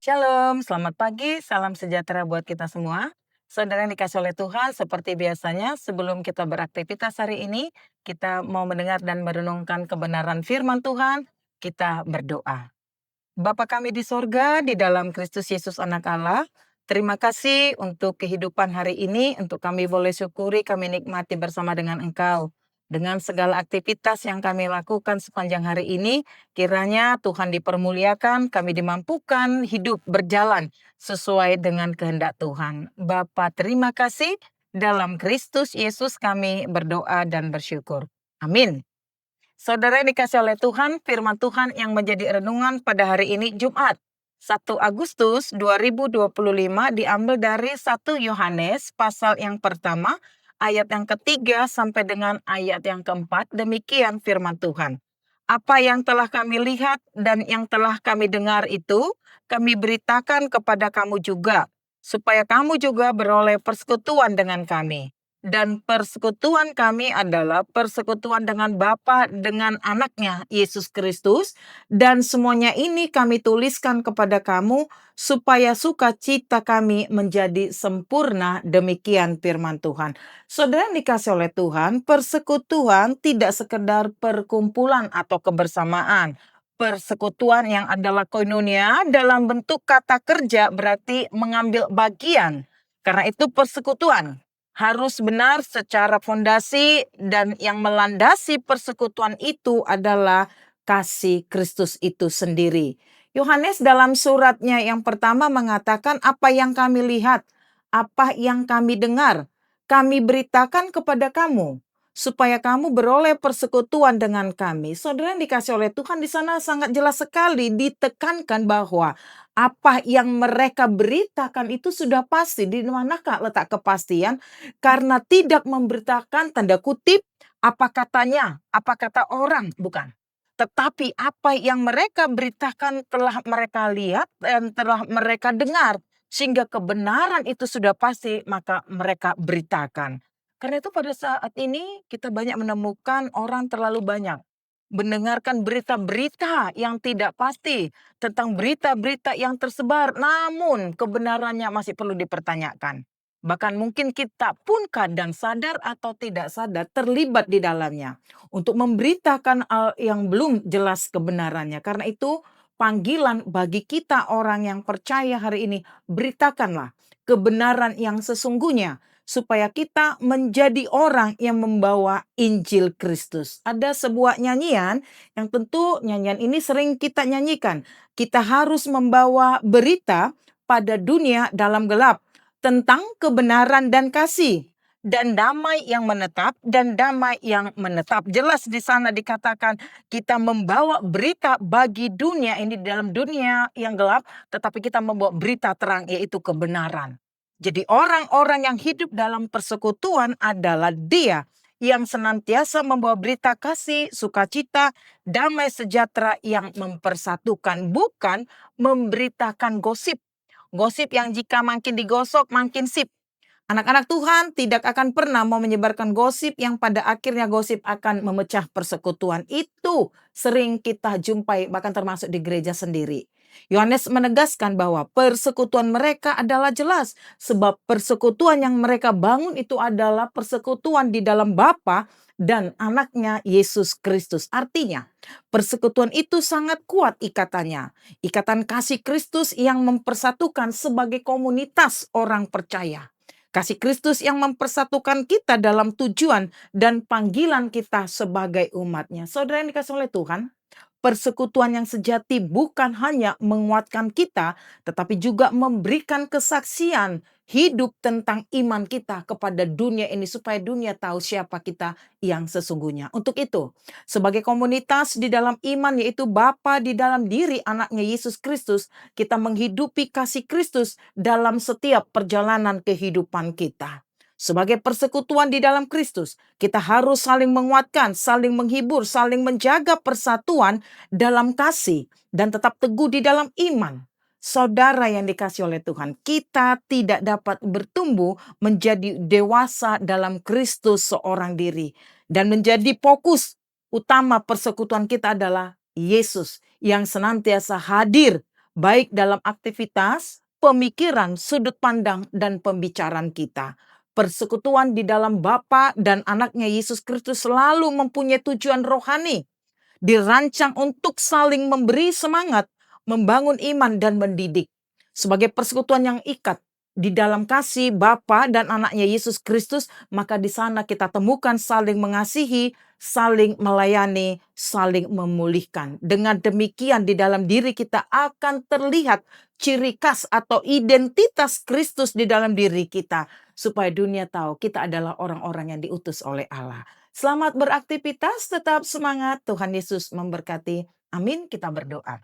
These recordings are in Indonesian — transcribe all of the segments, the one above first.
Shalom, selamat pagi, salam sejahtera buat kita semua. Saudara yang dikasih oleh Tuhan, seperti biasanya sebelum kita beraktivitas hari ini, kita mau mendengar dan merenungkan kebenaran firman Tuhan, kita berdoa. Bapa kami di sorga, di dalam Kristus Yesus anak Allah, terima kasih untuk kehidupan hari ini, untuk kami boleh syukuri, kami nikmati bersama dengan Engkau. Dengan segala aktivitas yang kami lakukan sepanjang hari ini, kiranya Tuhan dipermuliakan, kami dimampukan hidup berjalan sesuai dengan kehendak Tuhan. Bapa terima kasih, dalam Kristus Yesus kami berdoa dan bersyukur. Amin. Saudara yang dikasih oleh Tuhan, firman Tuhan yang menjadi renungan pada hari ini Jumat 1 Agustus 2025 diambil dari 1 Yohanes pasal yang pertama ayat yang ketiga sampai dengan ayat yang keempat. Demikian firman Tuhan. Apa yang telah kami lihat dan yang telah kami dengar itu kami beritakan kepada kamu juga, supaya kamu juga beroleh persekutuan dengan kami. Dan persekutuan kami adalah persekutuan dengan Bapa, dengan anaknya Yesus Kristus. Dan semuanya ini kami tuliskan kepada kamu supaya sukacita kami menjadi sempurna. Demikian firman Tuhan. Saudara yang dikasih oleh Tuhan, persekutuan tidak sekedar perkumpulan atau kebersamaan. Persekutuan yang adalah koinonia dalam bentuk kata kerja berarti mengambil bagian. Karena itu persekutuan harus benar secara fondasi, dan yang melandasi persekutuan itu adalah kasih Kristus itu sendiri. Yohanes dalam suratnya yang pertama mengatakan, apa yang kami lihat, apa yang kami dengar, kami beritakan kepada kamu, supaya kamu beroleh persekutuan dengan kami. Saudara yang dikasih oleh Tuhan, di sana sangat jelas sekali ditekankan bahwa apa yang mereka beritakan itu sudah pasti. Di manakah letak kepastian? Karena tidak memberitakan tanda kutip apa katanya, apa kata orang, bukan. Tetapi apa yang mereka beritakan telah mereka lihat dan telah mereka dengar. Sehingga kebenaran itu sudah pasti, maka mereka beritakan. Karena itu pada saat ini kita banyak menemukan orang terlalu banyak mendengarkan berita-berita yang tidak pasti, tentang berita-berita yang tersebar, namun kebenarannya masih perlu dipertanyakan. Bahkan mungkin kita pun kadang sadar atau tidak sadar terlibat di dalamnya untuk memberitakan hal yang belum jelas kebenarannya. Karena itu panggilan bagi kita orang yang percaya hari ini, beritakanlah kebenaran yang sesungguhnya supaya kita menjadi orang yang membawa Injil Kristus. Ada sebuah nyanyian yang tentu nyanyian ini sering kita nyanyikan. Kita harus membawa berita pada dunia dalam gelap tentang kebenaran dan kasih dan damai yang menetap dan damai yang menetap. Jelas di sana dikatakan kita membawa berita bagi dunia ini dalam dunia yang gelap, tetapi kita membawa berita terang, yaitu kebenaran. Jadi orang-orang yang hidup dalam persekutuan adalah dia yang senantiasa membawa berita kasih, sukacita, damai sejahtera yang mempersatukan, bukan memberitakan gosip. Gosip yang jika makin digosok makin sip. Anak-anak Tuhan tidak akan pernah mau menyebarkan gosip yang pada akhirnya gosip akan memecah persekutuan. Itu sering kita jumpai bahkan termasuk di gereja sendiri. Yohanes menegaskan bahwa persekutuan mereka adalah jelas. Sebab persekutuan yang mereka bangun itu adalah persekutuan di dalam Bapa dan anaknya Yesus Kristus. Artinya persekutuan itu sangat kuat ikatannya. Ikatan kasih Kristus yang mempersatukan sebagai komunitas orang percaya. Kasih Kristus yang mempersatukan kita dalam tujuan dan panggilan kita sebagai umatnya. Saudara yang dikasih oleh Tuhan, persekutuan yang sejati bukan hanya menguatkan kita, tetapi juga memberikan kesaksian hidup tentang iman kita kepada dunia ini, supaya dunia tahu siapa kita yang sesungguhnya. Untuk itu, sebagai komunitas di dalam iman, yaitu Bapa di dalam diri anaknya Yesus Kristus, kita menghidupi kasih Kristus dalam setiap perjalanan kehidupan kita. Sebagai persekutuan di dalam Kristus, kita harus saling menguatkan, saling menghibur, saling menjaga persatuan dalam kasih, dan tetap teguh di dalam iman. Saudara yang dikasih oleh Tuhan, kita tidak dapat bertumbuh menjadi dewasa dalam Kristus seorang diri. Dan menjadi fokus utama persekutuan kita adalah Yesus yang senantiasa hadir baik dalam aktivitas, pemikiran, sudut pandang, dan pembicaraan kita. Persekutuan di dalam Bapa dan anaknya Yesus Kristus selalu mempunyai tujuan rohani, dirancang untuk saling memberi semangat, membangun iman, dan mendidik. Sebagai persekutuan yang ikat di dalam kasih Bapa dan anaknya Yesus Kristus, maka di sana kita temukan saling mengasihi, saling melayani, saling memulihkan. Dengan demikian di dalam diri kita akan terlihat ciri khas atau identitas Kristus di dalam diri kita, supaya dunia tahu kita adalah orang-orang yang diutus oleh Allah. Selamat beraktivitas, tetap semangat. Tuhan Yesus memberkati. Amin. Kita berdoa.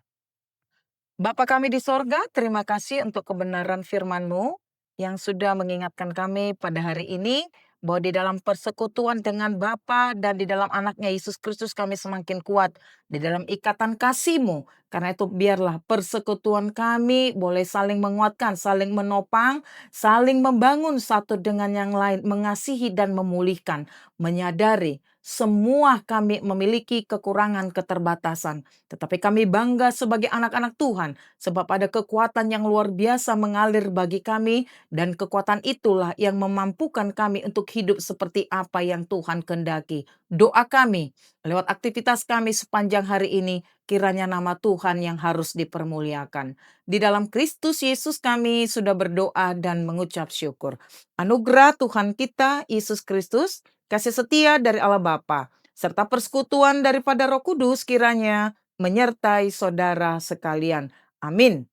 Bapa kami di sorga, terima kasih untuk kebenaran firman-Mu yang sudah mengingatkan kami pada hari ini bahwa di dalam persekutuan dengan Bapa dan di dalam anaknya Yesus Kristus kami semakin kuat di dalam ikatan kasih-Mu. Karena itu biarlah persekutuan kami boleh saling menguatkan, saling menopang, saling membangun satu dengan yang lain, mengasihi dan memulihkan, menyadari semua kami memiliki kekurangan keterbatasan. Tetapi kami bangga sebagai anak-anak Tuhan, sebab ada kekuatan yang luar biasa mengalir bagi kami, dan kekuatan itulah yang memampukan kami untuk hidup seperti apa yang Tuhan kehendaki. Doa kami, lewat aktivitas kami sepanjang hari ini, kiranya nama Tuhan yang harus dipermuliakan. Di dalam Kristus Yesus kami sudah berdoa dan mengucap syukur. Anugerah Tuhan kita, Yesus Kristus, kasih setia dari Allah Bapa, serta persekutuan daripada Roh Kudus kiranya menyertai saudara sekalian. Amin.